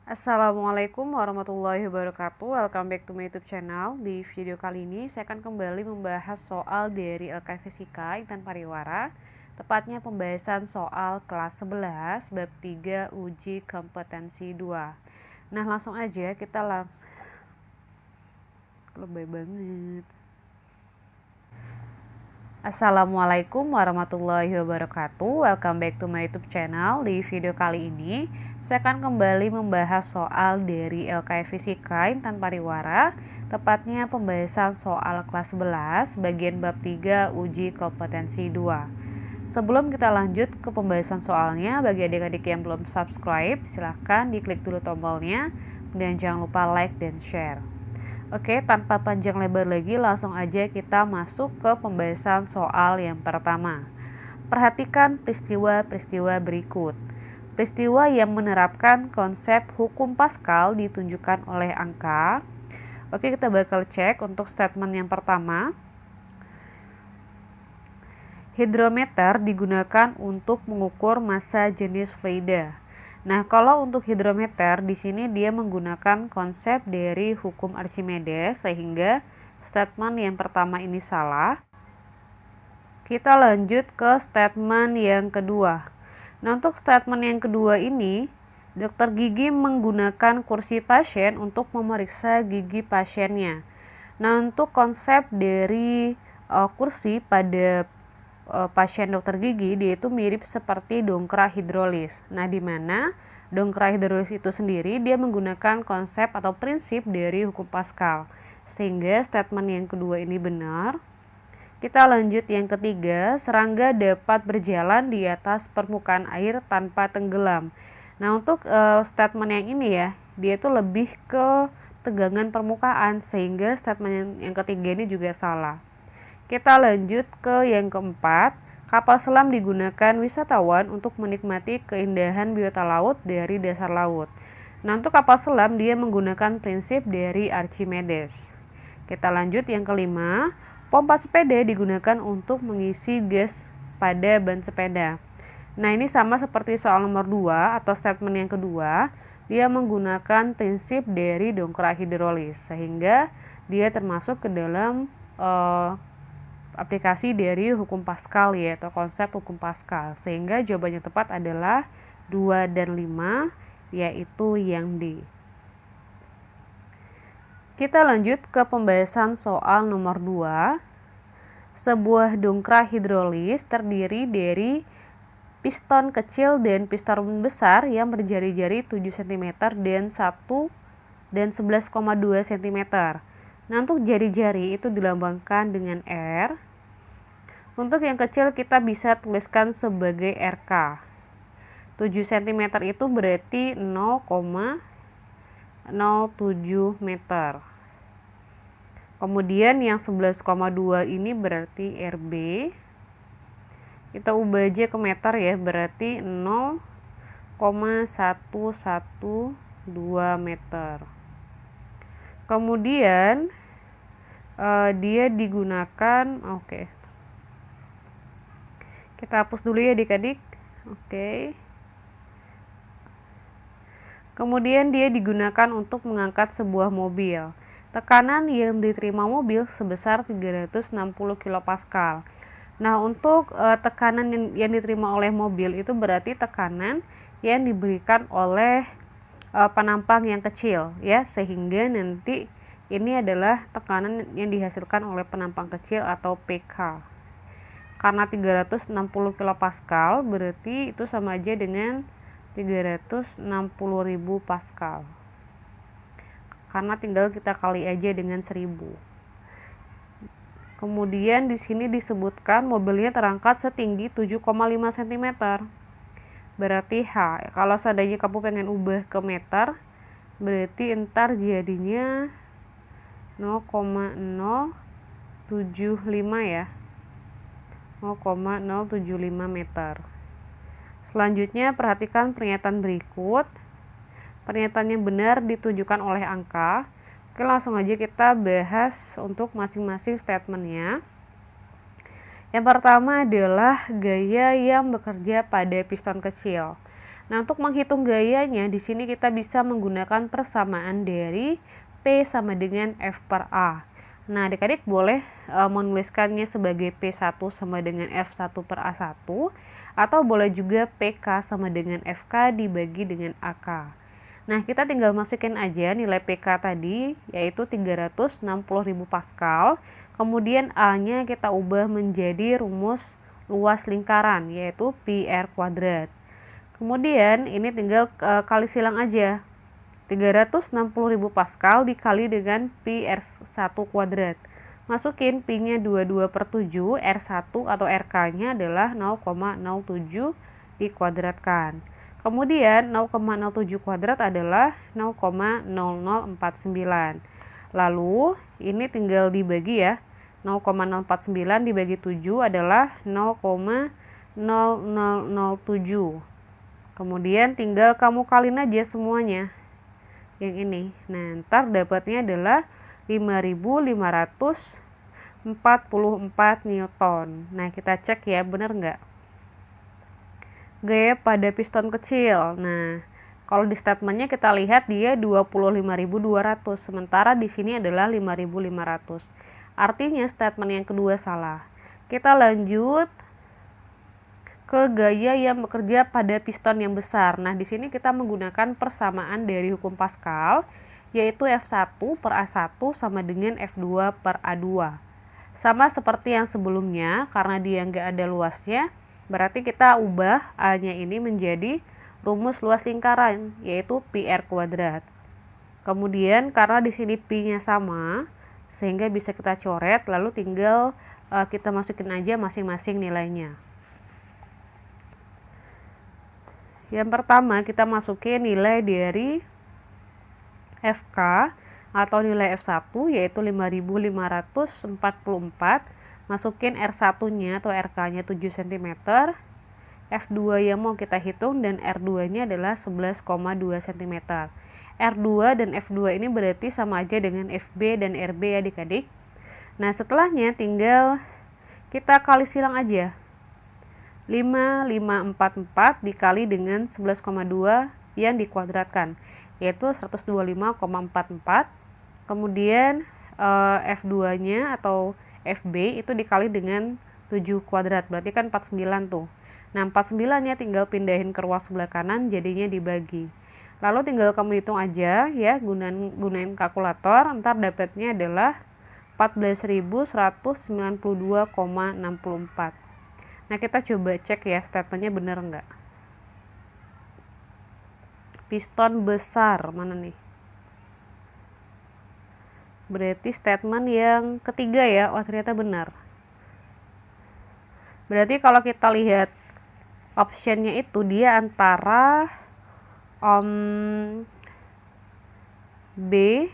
Assalamualaikum warahmatullahi wabarakatuh. Welcome back to my YouTube channel. Di video kali ini saya akan kembali membahas soal dari LK Fisika Intan Pariwara, tepatnya pembahasan soal kelas 11 bab 3 uji kompetensi 2. Nah, langsung aja kita lebay banget. Assalamualaikum warahmatullahi wabarakatuh. Welcome back to my YouTube channel. Di video kali ini saya akan kembali membahas soal dari LK Fisika Intan Pariwara, tepatnya pembahasan soal kelas 11 bagian bab 3 uji kompetensi 2. Sebelum kita lanjut ke pembahasan soalnya, bagi adik-adik yang belum subscribe, silahkan diklik dulu tombolnya dan jangan lupa like dan share. Oke, tanpa panjang lebar lagi, langsung aja kita masuk ke pembahasan soal yang pertama. Perhatikan peristiwa-peristiwa berikut. Peristiwa yang menerapkan konsep hukum Pascal ditunjukkan oleh angka. Oke, kita bakal cek untuk statement yang pertama. Hidrometer digunakan untuk mengukur massa jenis fluida. Nah, kalau untuk hidrometer di sini dia menggunakan konsep dari hukum Archimedes, sehingga statement yang pertama ini salah. Kita lanjut ke statement yang kedua. Nah, untuk statement yang kedua ini, dokter gigi menggunakan kursi pasien untuk memeriksa gigi pasiennya. Nah, untuk konsep dari kursi pada pasien dokter gigi, dia itu mirip seperti dongkrak hidrolis. Nah, di mana dongkrak hidrolis itu sendiri dia menggunakan konsep atau prinsip dari hukum Pascal, sehingga statement yang kedua ini benar. Kita lanjut yang ketiga, serangga dapat berjalan di atas permukaan air tanpa tenggelam. Nah, untuk statement yang ini ya, dia itu lebih ke tegangan permukaan, sehingga statement yang ketiga ini juga salah. Kita lanjut ke yang keempat, kapal selam digunakan wisatawan untuk menikmati keindahan biota laut dari dasar laut. Nah, untuk kapal selam dia menggunakan prinsip dari Archimedes. Kita lanjut yang kelima, pompa sepeda digunakan untuk mengisi gas pada ban sepeda. Nah, ini sama seperti soal nomor 2 atau statement yang kedua, dia menggunakan prinsip dari dongkrak hidrolis, sehingga dia termasuk ke dalam aplikasi dari hukum Pascal ya, atau konsep hukum Pascal, sehingga jawaban yang tepat adalah 2 dan 5, yaitu yang D. Kita lanjut ke pembahasan soal nomor 2. Sebuah dongkrak hidrolis terdiri dari piston kecil dan piston besar yang berjari-jari 7 cm dan 11,2 cm. Nah, untuk jari-jari itu dilambangkan dengan R. Untuk yang kecil kita bisa tuliskan sebagai RK. 7 cm itu berarti 0,07 meter. Kemudian yang 11,2 ini berarti RB. Kita ubah aja ke meter ya, berarti 0,112 meter. Kemudian dia digunakan, kita hapus dulu ya adik-adik. Kemudian dia digunakan untuk mengangkat sebuah mobil. Tekanan yang diterima mobil sebesar 360 kPa. Nah, untuk tekanan yang diterima oleh mobil itu berarti tekanan yang diberikan oleh penampang yang kecil ya, sehingga nanti ini adalah tekanan yang dihasilkan oleh penampang kecil atau PK. Karena 360 kPa berarti itu sama aja dengan 360.000 Pascal. Karena tinggal kita kali aja dengan 1000. Kemudian di sini disebutkan mobilnya terangkat setinggi 7,5 cm. Berarti H. Kalau seandainya kamu pengen ubah ke meter, berarti entar jadinya 0,075 ya. 0,075 meter. Selanjutnya perhatikan pernyataan berikut. Pernyataan yang benar ditunjukkan oleh angka. Oke, langsung aja kita bahas untuk masing-masing statementnya. Yang pertama adalah gaya yang bekerja pada piston kecil. Nah, untuk menghitung gayanya, di sini kita bisa menggunakan persamaan dari P sama dengan F per A. Nah, adik-adik boleh menuliskannya sebagai P1 sama dengan F1 per A1, atau boleh juga PK sama dengan FK dibagi dengan AK. Nah, kita tinggal masukin aja nilai PK tadi, yaitu 360.000 Pascal. Kemudian A-nya kita ubah menjadi rumus luas lingkaran, yaitu pi R kuadrat. Kemudian ini tinggal kali silang aja. 360.000 Pascal dikali dengan pi R1 kuadrat. Masukin pi-nya 22/7, R1 atau RK-nya adalah 0,07 dikuadratkan. Kemudian 0,07 kuadrat adalah 0,0049. Lalu ini tinggal dibagi ya. 0,049 dibagi 7 adalah 0,0007. Kemudian tinggal kamu kalin aja semuanya yang ini. Nah, ntar dapatnya adalah 5.544 Newton. Nah, kita cek ya, benar nggak? Gaya pada piston kecil. Nah, kalau di statementnya kita lihat dia 25.200, sementara di sini adalah 5.500. Artinya statement yang kedua salah. Kita lanjut ke gaya yang bekerja pada piston yang besar. Nah, di sini kita menggunakan persamaan dari hukum Pascal, yaitu F1 per A1 sama dengan F2 per A2. Sama seperti yang sebelumnya, karena dia nggak ada luasnya, berarti kita ubah A-nya ini menjadi rumus luas lingkaran, yaitu pi R kuadrat. Kemudian karena di sini pi-nya sama, sehingga bisa kita coret, lalu tinggal kita masukin aja masing-masing nilainya. Yang pertama kita masukin nilai dari FK atau nilai F1 yaitu 5.544. Masukin R1-nya atau RK-nya 7 cm. F2 yang mau kita hitung dan R2-nya adalah 11,2 cm. R2 dan F2 ini berarti sama aja dengan FB dan RB ya adik-adik. Nah, setelahnya tinggal kita kali silang aja. 5544 dikali dengan 11,2 yang dikuadratkan, yaitu 125,44. Kemudian F2-nya atau FB itu dikali dengan 7 kuadrat, berarti kan 49 tuh. Nah, 49-nya tinggal pindahin ke ruas sebelah kanan, jadinya dibagi. Lalu tinggal kamu hitung aja ya, gunain kalkulator, ntar dapatnya adalah 14.192,64. Nah, kita coba cek ya statementnya benar nggak. Piston besar mana nih? Berarti statement yang ketiga ya. Oh, ternyata benar. Berarti kalau kita lihat optionnya itu dia antara B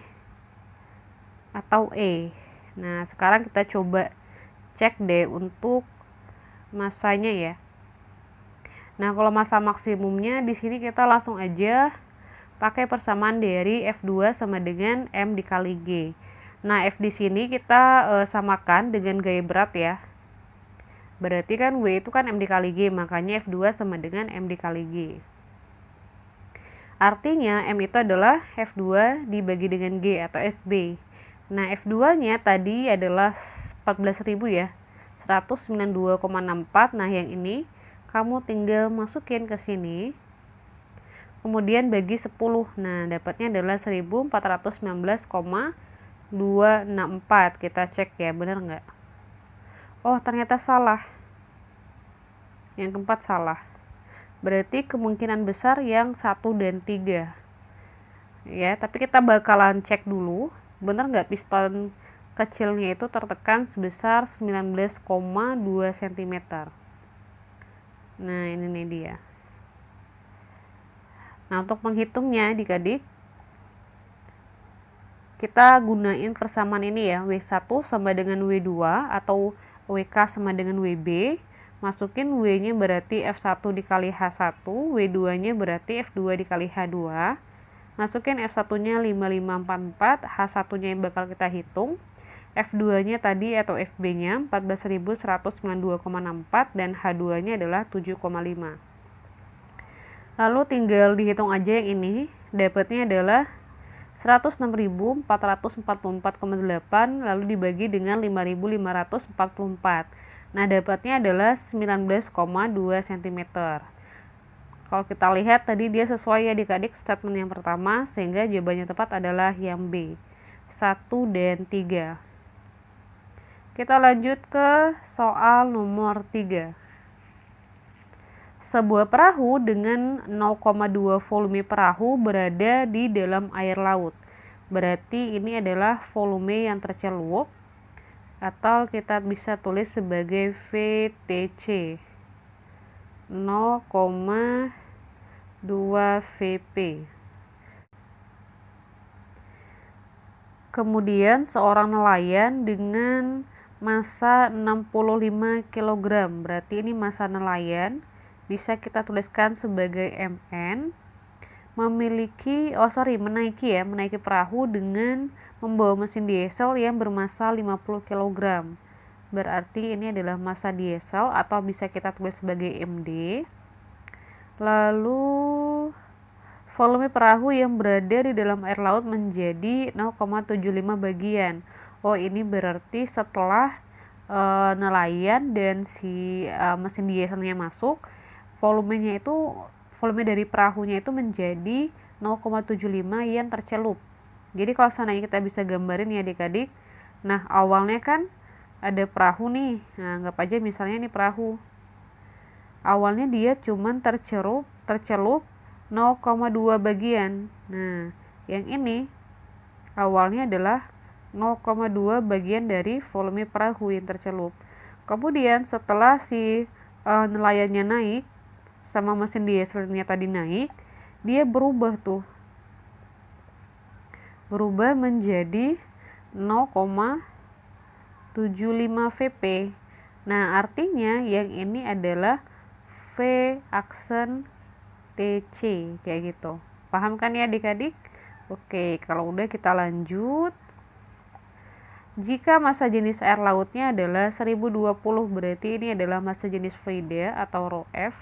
atau E. Nah, sekarang kita coba cek deh untuk masanya ya. Nah, kalau masa maksimumnya di sini kita langsung aja pakai persamaan dari F2 sama dengan M dikali G. Nah, F di sini kita samakan dengan gaya berat ya. Berarti kan W itu kan M dikali G, makanya F2 sama dengan M dikali G. Artinya M itu adalah F2 dibagi dengan G atau FB. Nah, F2-nya tadi adalah 14.000 ya. 192,64. Nah, yang ini kamu tinggal masukin ke sini. Kemudian bagi 10. Nah, dapatnya adalah 1419,264. Kita cek ya, benar nggak? Oh, ternyata salah. Yang keempat salah. Berarti kemungkinan besar yang 1 dan 3. Ya, tapi kita bakalan cek dulu, benar nggak piston kecilnya itu tertekan sebesar 19,2 cm. Nah, ini nih dia. Nah, untuk menghitungnya adik-adik, kita gunain persamaan ini ya, W1 sama dengan W2 atau WK sama dengan WB. Masukin W-nya berarti F1 dikali H1, W2-nya berarti F2 dikali H2. Masukin F1-nya 5544, H1-nya yang bakal kita hitung. F2-nya tadi atau FB-nya 14.192,64 dan H2-nya adalah 7,5. Lalu tinggal dihitung aja yang ini, dapatnya adalah 106.444,8 lalu dibagi dengan 5.544. Nah, dapatnya adalah 19,2 cm. Kalau kita lihat tadi dia sesuai ya adik-adik statement yang pertama, sehingga jawabannya tepat adalah yang B, 1 dan 3. Kita lanjut ke soal nomor 3. Sebuah perahu dengan 0,2 volume perahu berada di dalam air laut. Berarti ini adalah volume yang tercelup, atau kita bisa tulis sebagai VTC 0,2 VP. Kemudian seorang nelayan dengan massa 65 kg, berarti ini massa nelayan, bisa kita tuliskan sebagai MN, menaiki perahu dengan membawa mesin diesel yang bermassa 50 kg. Berarti ini adalah massa diesel, atau bisa kita tulis sebagai MD. Lalu volume perahu yang berada di dalam air laut menjadi 0,75 bagian. Oh, ini berarti setelah nelayan dan si mesin dieselnya masuk, volume dari perahunya itu menjadi 0,75 yang tercelup. Jadi kalau seandainya kita bisa gambarin ya adik-adik, nah awalnya kan ada perahu nih, nah anggap aja misalnya ini perahu, awalnya dia cuman tercelup 0,2 bagian. Nah, yang ini awalnya adalah 0,2 bagian dari volume perahu yang tercelup. Kemudian setelah si nelayannya naik sama mesin dieselnya tadi naik, dia berubah menjadi 0,75 VP. Nah, artinya yang ini adalah V aksen TC, kayak gitu. Paham kan ya adik-adik? Oke, kalau udah kita lanjut. Jika massa jenis air lautnya adalah 1020, berarti ini adalah massa jenis fluida atau rho F.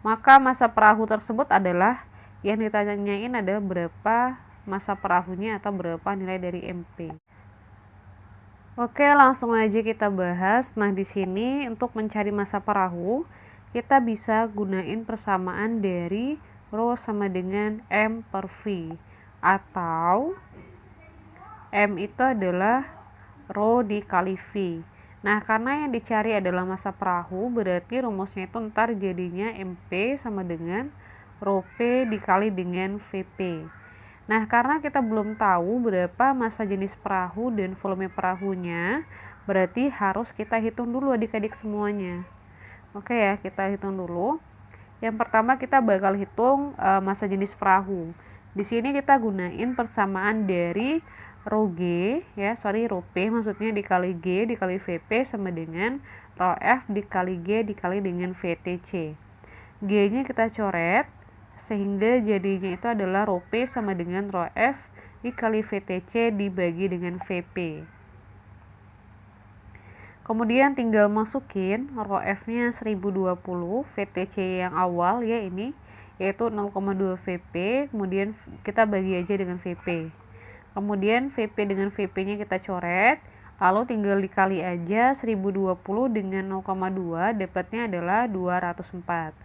Maka massa perahu tersebut adalah, yang ditanyain adalah berapa massa perahunya atau berapa nilai dari MP. Oke, langsung aja kita bahas. Nah, di sini untuk mencari massa perahu, kita bisa gunain persamaan dari rho sama dengan M per V, atau M itu adalah rho dikali V. Nah, karena yang dicari adalah massa perahu, berarti rumusnya itu ntar jadinya MP sama dengan rho P dikali dengan VP. Nah, karena kita belum tahu berapa massa jenis perahu dan volume perahunya, berarti harus kita hitung dulu adik-adik semuanya. Oke ya, kita hitung dulu. Yang pertama kita bakal hitung massa jenis perahu. Di sini kita gunain persamaan dari rho P maksudnya dikali G dikali VP sama dengan rho F dikali G dikali dengan VTC. G-nya kita coret sehingga jadinya itu adalah rho P sama dengan rho F dikali VTC dibagi dengan VP. Kemudian tinggal masukin rho F-nya 1020, VTC yang awal ya ini, yaitu 0,2 VP, kemudian kita bagi aja dengan VP. Kemudian VP dengan VP-nya kita coret, lalu tinggal dikali aja 1020 dengan 0,2, dapatnya adalah 204.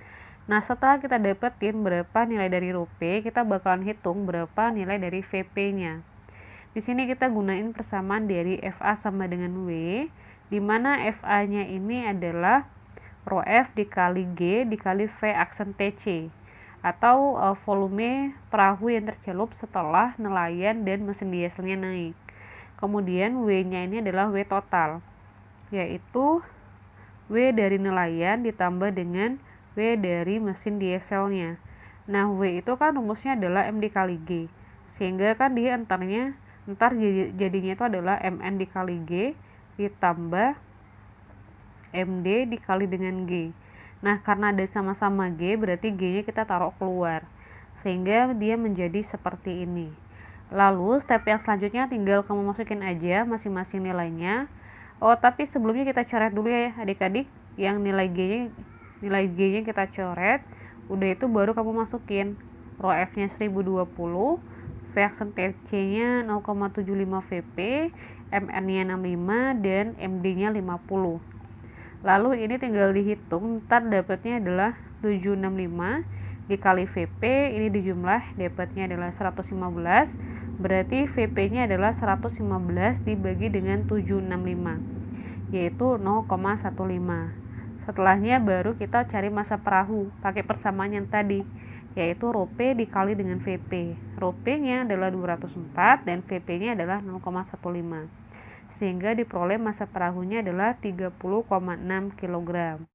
Nah, setelah kita dapetin berapa nilai dari rho P, kita bakalan hitung berapa nilai dari VP-nya. Di sini kita gunain persamaan dari FA sama dengan W, di mana FA-nya ini adalah rho F dikali G dikali V aksen TC, atau volume perahu yang tercelup setelah nelayan dan mesin dieselnya naik. Kemudian W-nya ini adalah W total, yaitu W dari nelayan ditambah dengan W dari mesin dieselnya. Nah, W itu kan rumusnya adalah M dikali G, sehingga kan dia ntar jadinya itu adalah MN dikali G ditambah MD dikali dengan G. Nah, karena ada sama-sama G, berarti G-nya kita taruh keluar, sehingga dia menjadi seperti ini. Lalu step yang selanjutnya tinggal kamu masukin aja masing-masing nilainya. Oh, tapi sebelumnya kita coret dulu ya adik-adik, yang nilai G-nya kita coret, Udah itu baru kamu masukin rho F-nya 1020, V aksen TC-nya 0,75 Vp, Mn-nya 65, dan Md-nya 50. Lalu ini tinggal dihitung, ntar dapatnya adalah 765 dikali Vp, ini dijumlah, dapatnya adalah 115, berarti Vp-nya adalah 115 dibagi dengan 765, yaitu 0,15. Setelahnya baru kita cari massa perahu pakai persamaan yang tadi, yaitu rho P dikali dengan Vp. Rho P-nya adalah 204 dan Vp-nya adalah 0,15. Sehingga diperoleh massa perahunya adalah 30,6 kg.